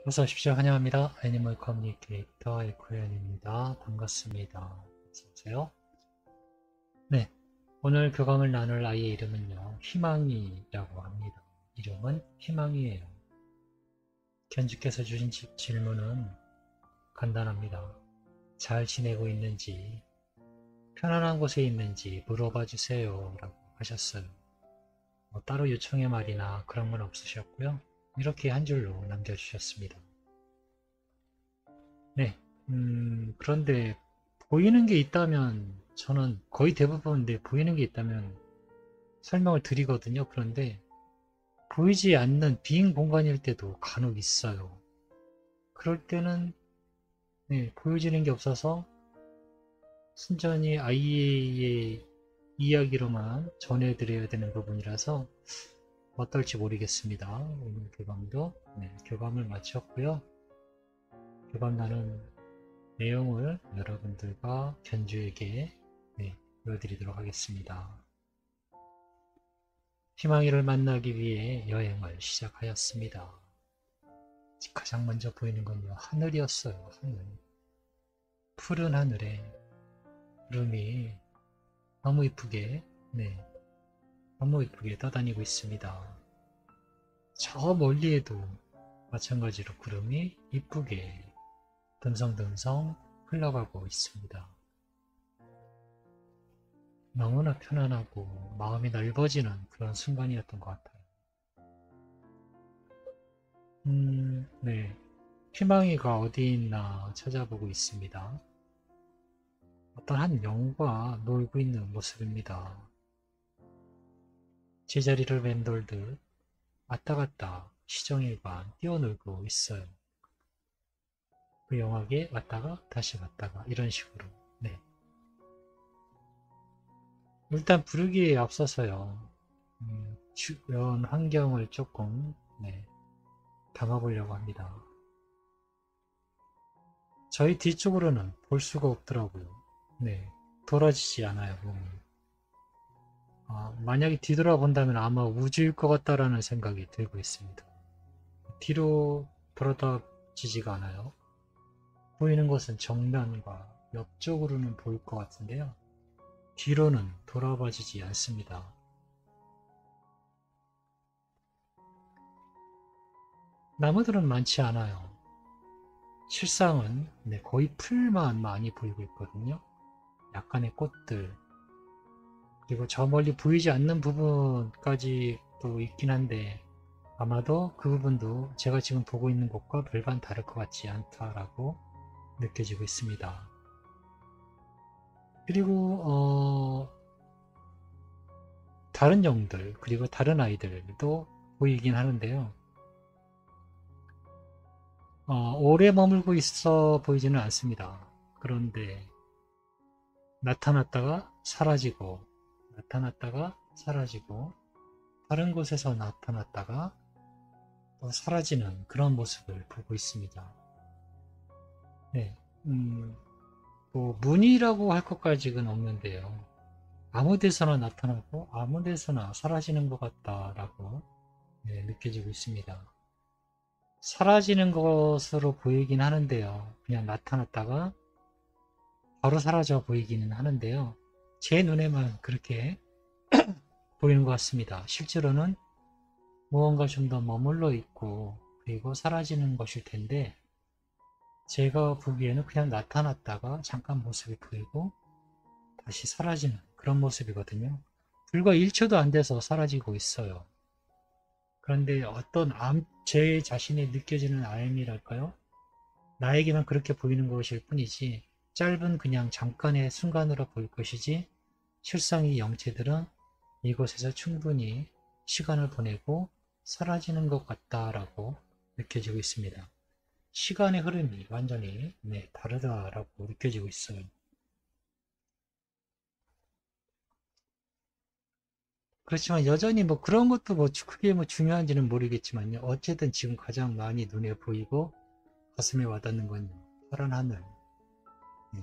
어서 오십시오. 환영합니다. 애니멀 커뮤니케이터 에코연입니다. 반갑습니다. 어서오세요. 네. 오늘 교감을 나눌 아이의 이름은요, 희망이라고 합니다. 이름은 희망이에요. 견주께서 주신 질문은 간단합니다. 잘 지내고 있는지, 편안한 곳에 있는지 물어봐 주세요. 라고 하셨어요. 따로 요청의 말이나 그런 건 없으셨고요. 이렇게 한 줄로 남겨주셨습니다. 네. 그런데 보이는 게 있다면 저는 거의 대부분 보이는 게 있다면 설명을 드리거든요. 그런데 보이지 않는 빈 공간일 때도 간혹 있어요. 그럴 때는 보여지는 게 없어서 순전히 아이의 이야기로만 전해드려야 되는 부분이라서 어떨지 모르겠습니다. 오늘 교감도 교감을 마쳤고요. 교감 나눈 내용을 여러분들과 견주에게 보여드리도록 하겠습니다. 희망이를 만나기 위해 여행을 시작하였습니다. 가장 먼저 보이는 건요, 하늘이었어요. 하늘. 푸른 하늘에 구름이 너무 이쁘게, 너무 이쁘게 떠다니고 있습니다. 저 멀리에도 마찬가지로 구름이 이쁘게 듬성듬성 흘러가고 있습니다. 너무나 편안하고 마음이 넓어지는 그런 순간이었던 것 같아요. 네. 희망이가 어디 있나 찾아보고 있습니다. 어떤 한 영과 놀고 있는 모습입니다. 제자리를 맴돌듯 왔다 갔다 시종일관 뛰어놀고 있어요. 그 영화에 왔다가 다시 왔다가 이런 식으로. 네. 일단 부르기에 앞서서요. 주변 환경을 조금 담아보려고 합니다. 저희 뒤쪽으로는 볼 수가 없더라고요. 돌아지지 않아요, 몸이. 만약에 뒤돌아본다면 아마 우주일 것 같다라는 생각이 들고 있습니다. 뒤로 돌아다지지가 않아요. 보이는 것은 정면과 옆쪽으로는 보일 것 같은데요. 뒤로는 돌아봐지지 않습니다. 나무들은 많지 않아요. 실상은 거의 풀만 많이 보이고 있거든요. 약간의 꽃들, 그리고 저 멀리 보이지 않는 부분까지 또 있긴 한데 아마도 그 부분도 제가 지금 보고 있는 곳과 별반 다를 것 같지 않다라고 느껴지고 있습니다. 그리고 다른 영들, 그리고 다른 아이들도 보이긴 하는데요. 오래 머물고 있어 보이지는 않습니다. 그런데 나타났다가 사라지고 나타났다가 사라지고 다른 곳에서 나타났다가 또 사라지는 그런 모습을 보고 있습니다. 네, 뭐 무늬라고 할 것까지는 없는데요. 아무 데서나 나타나고 아무 데서나 사라지는 것 같다라고 느껴지고 있습니다. 사라지는 것으로 보이긴 하는데요. 그냥 나타났다가 바로 사라져 보이기는 하는데요. 제 눈에만 그렇게 보이는 것 같습니다. 실제로는 무언가 좀 더 머물러 있고 그리고 사라지는 것일 텐데 제가 보기에는 그냥 나타났다가 잠깐 모습이 보이고 다시 사라지는 그런 모습이거든요. 불과 1초도 안 돼서 사라지고 있어요. 그런데 어떤 제 자신이 느껴지는 암이랄까요? 나에게만 그렇게 보이는 것일 뿐이지 짧은 그냥 잠깐의 순간으로 보일 것이지 실상 이 영체들은 이곳에서 충분히 시간을 보내고 사라지는 것 같다라고 느껴지고 있습니다. 시간의 흐름이 완전히 다르다라고 느껴지고 있어요. 그렇지만 여전히 뭐 그런 것도 뭐 크게 뭐 중요한지는 모르겠지만요. 어쨌든 지금 가장 많이 눈에 보이고 가슴에 와닿는 건 파란 하늘,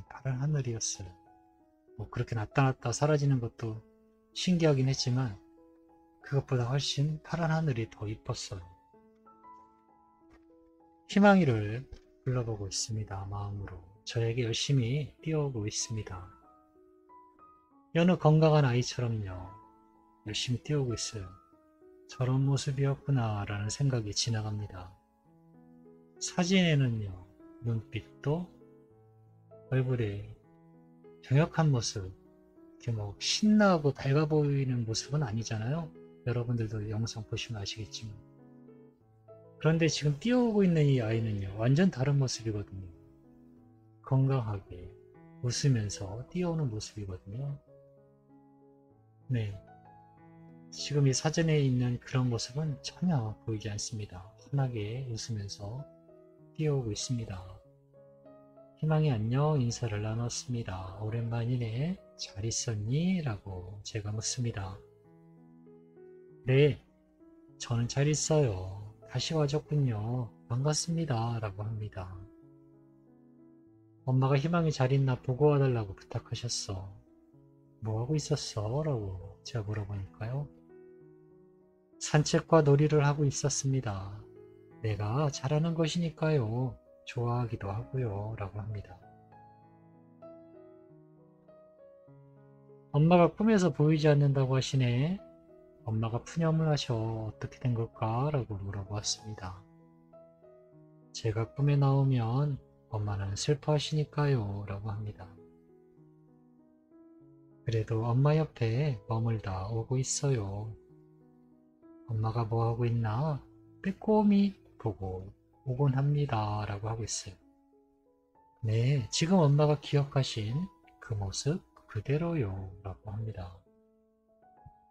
파란 하늘이었어요. 뭐 그렇게 나타났다 사라지는 것도 신기하긴 했지만 그것보다 훨씬 파란 하늘이 더 이뻤어요. 희망이를 불러보고 있습니다. 마음으로. 저에게 열심히 뛰어오고 있습니다. 여느 건강한 아이처럼요. 열심히 뛰어오고 있어요. 저런 모습이었구나 라는 생각이 지나갑니다. 사진에는요. 눈빛도 얼굴에 병약한 모습, 이렇게 뭐 신나고 밝아 보이는 모습은 아니잖아요. 여러분들도 영상 보시면 아시겠지만. 그런데 지금 뛰어오고 있는 이 아이는요. 완전 다른 모습이거든요. 건강하게 웃으면서 뛰어오는 모습이거든요. 네. 지금 이 사진에 있는 그런 모습은 전혀 보이지 않습니다. 환하게 웃으면서 뛰어오고 있습니다. 희망이 안녕 인사를 나눴습니다. 오랜만이네. 잘 있었니? 라고 제가 묻습니다. 네, 저는 잘 있어요. 다시 와줬군요. 반갑습니다. 라고 합니다. 엄마가 희망이 잘 있나 보고 와달라고 부탁하셨어. 뭐 하고 있었어? 라고 제가 물어보니까요. 산책과 놀이를 하고 있었습니다. 내가 잘하는 것이니까요. 좋아하기도 하고요. 라고 합니다. 엄마가 꿈에서 보이지 않는다고 하시네. 엄마가 푸념을 하셔. 어떻게 된 걸까? 라고 물어보았습니다. 제가 꿈에 나오면 엄마는 슬퍼하시니까요. 라고 합니다. 그래도 엄마 옆에 머물다 오고 있어요. 엄마가 뭐 하고 있나? 빼꼼히 보고 오곤 합니다. 라고 하고 있어요. 네, 지금 엄마가 기억하신 그 모습 그대로요. 라고 합니다.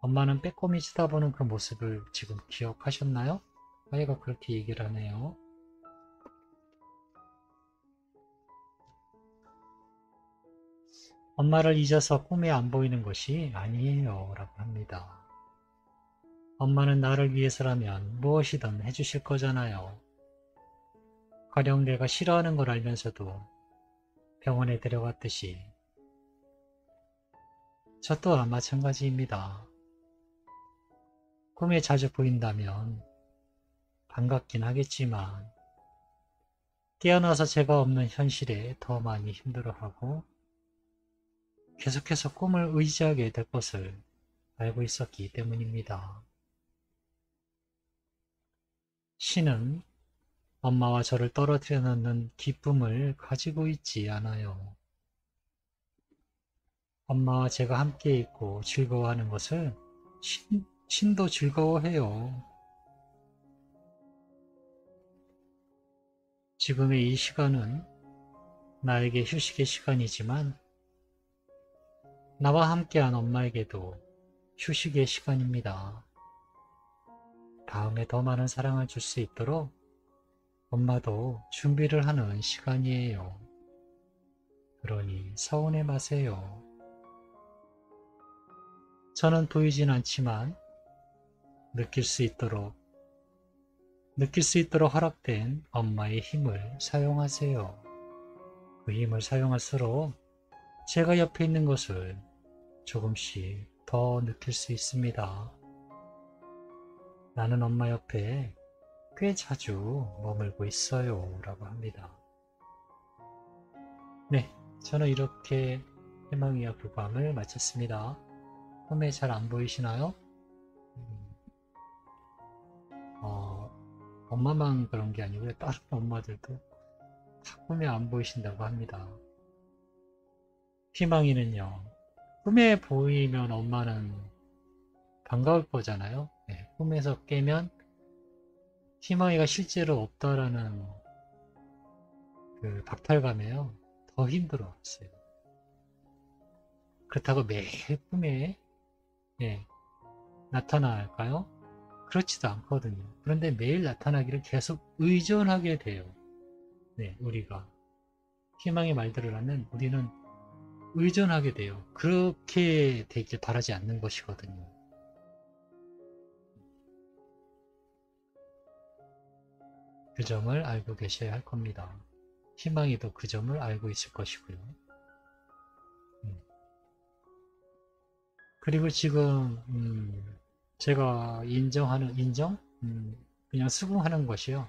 엄마는 빼꼼히 쳐다보는 그 모습을 지금 기억하셨나요? 아이가 그렇게 얘기를 하네요. 엄마를 잊어서 꿈에 안 보이는 것이 아니에요. 라고 합니다. 엄마는 나를 위해서라면 무엇이든 해주실 거잖아요. 가령 내가 싫어하는 걸 알면서도 병원에 데려갔듯이 저 또한 마찬가지입니다. 꿈에 자주 보인다면 반갑긴 하겠지만 깨어나서 제가 없는 현실에 더 많이 힘들어하고 계속해서 꿈을 의지하게 될 것을 알고 있었기 때문입니다. 신은 엄마와 저를 떨어뜨려 놓는 기쁨을 가지고 있지 않아요. 엄마와 제가 함께 있고 즐거워하는 것을 신도 즐거워해요. 지금의 이 시간은 나에게 휴식의 시간이지만 나와 함께한 엄마에게도 휴식의 시간입니다. 다음에 더 많은 사랑을 줄 수 있도록 엄마도 준비를 하는 시간이에요. 그러니 서운해 마세요. 저는 보이진 않지만 느낄 수 있도록 허락된 엄마의 힘을 사용하세요. 그 힘을 사용할수록 제가 옆에 있는 것을 조금씩 더 느낄 수 있습니다. 나는 엄마 옆에 꽤 자주 머물고 있어요. 라고 합니다. 네, 저는 이렇게 희망이와 그 밤을 마쳤습니다. 꿈에 잘 안 보이시나요? 엄마만 그런 게 아니고요. 다른 엄마들도 다 꿈에 안 보이신다고 합니다. 희망이는요. 꿈에 보이면 엄마는 반가울 거잖아요. 네, 꿈에서 깨면 희망이가 실제로 없다라는 그 박탈감에요. 더 힘들었어요. 그렇다고 매일 꿈에 나타날까요? 그렇지도 않거든요. 그런데 매일 나타나기를 계속 의존하게 돼요. 네, 우리가 희망의 말들을 하면 우리는 의존하게 돼요. 그렇게 되길 바라지 않는 것이거든요. 그 점을 알고 계셔야 할 겁니다. 희망이도 그 점을 알고 있을 것이고요. 그리고 지금 제가 인정? 그냥 수긍하는 것이요.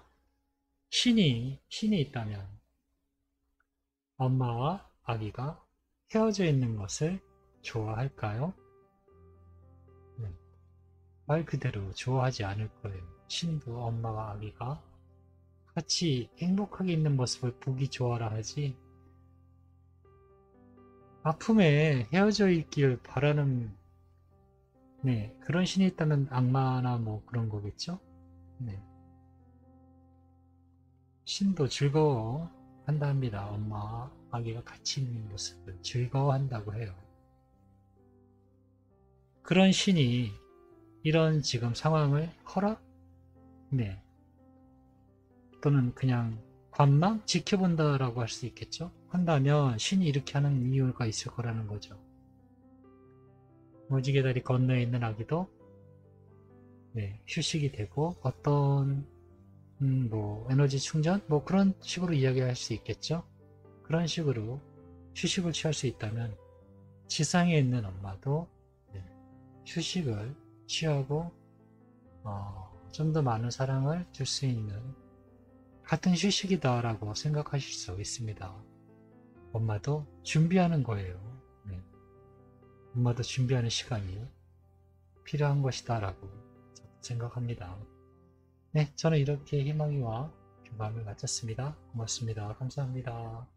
신이 있다면 엄마와 아기가 헤어져 있는 것을 좋아할까요? 네, 말 그대로 좋아하지 않을 거예요. 신도 엄마와 아기가 같이 행복하게 있는 모습을 보기 좋아라 하지, 아픔에 헤어져 있길 바라는, 네, 그런 신이 있다면 악마나 뭐 그런 거겠죠? 네. 신도 즐거워 한다 합니다. 엄마와 아기가 같이 있는 모습을 즐거워한다고 해요. 그런 신이 이런 지금 상황을 허락? 네. 또는 그냥 관망? 지켜본다라고 할 수 있겠죠? 한다면 신이 이렇게 하는 이유가 있을 거라는 거죠. 무지개 다리 건너에 있는 아기도, 네, 휴식이 되고 어떤 뭐 에너지 충전? 뭐 그런 식으로 이야기할 수 있겠죠? 그런 식으로 휴식을 취할 수 있다면 지상에 있는 엄마도, 네, 휴식을 취하고 좀 더 많은 사랑을 줄 수 있는 같은 휴식이다라고 생각하실 수 있습니다. 엄마도 준비하는 거예요. 네, 엄마도 준비하는 시간이 필요한 것이다라고 생각합니다. 네, 저는 이렇게 희망이와 교감을 마쳤습니다. 고맙습니다. 감사합니다.